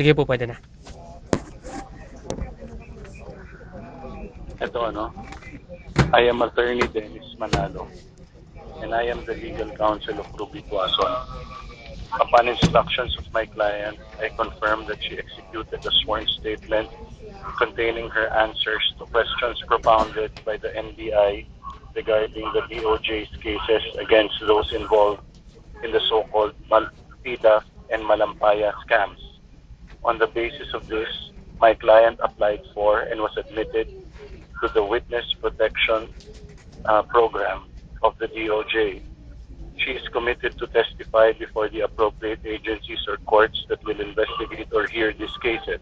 Sige po, pwede na. Ito I am attorney Dennis Manalo, and I am the legal counsel of Ruby Tuason. Upon instructions of my client, I confirm that she executed a sworn statement containing her answers to questions propounded by the NBI regarding the DOJ's cases against those involved in the so-called Malpida and Malampaya scams. On the basis of this, my client applied for and was admitted to the Witness Protection Program of the DOJ. She is committed to testify before the appropriate agencies or courts that will investigate or hear these cases.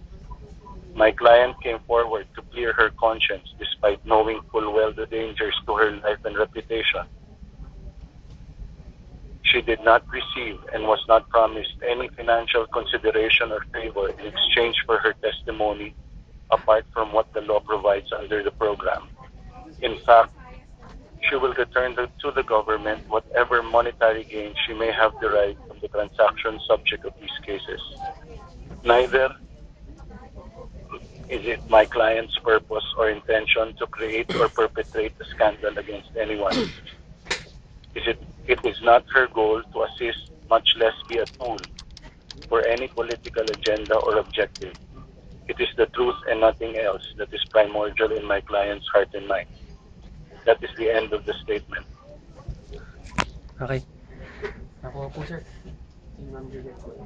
My client came forward to clear her conscience despite knowing full well the dangers to her life and reputation. She did not receive and was not promised any financial consideration or favor in exchange for her testimony apart from what the law provides under the program. In fact, she will return to the government whatever monetary gain she may have derived from the transaction subject of these cases. Neither is it my client's purpose or intention to create or perpetrate a scandal against anyone. It is not her goal to assist, much less be a tool for any political agenda or objective. It is the truth and nothing else that is primordial in my client's heart and mind. That is the end of the statement. Okay. Ako po, sir. Si Ma'am Juliet po.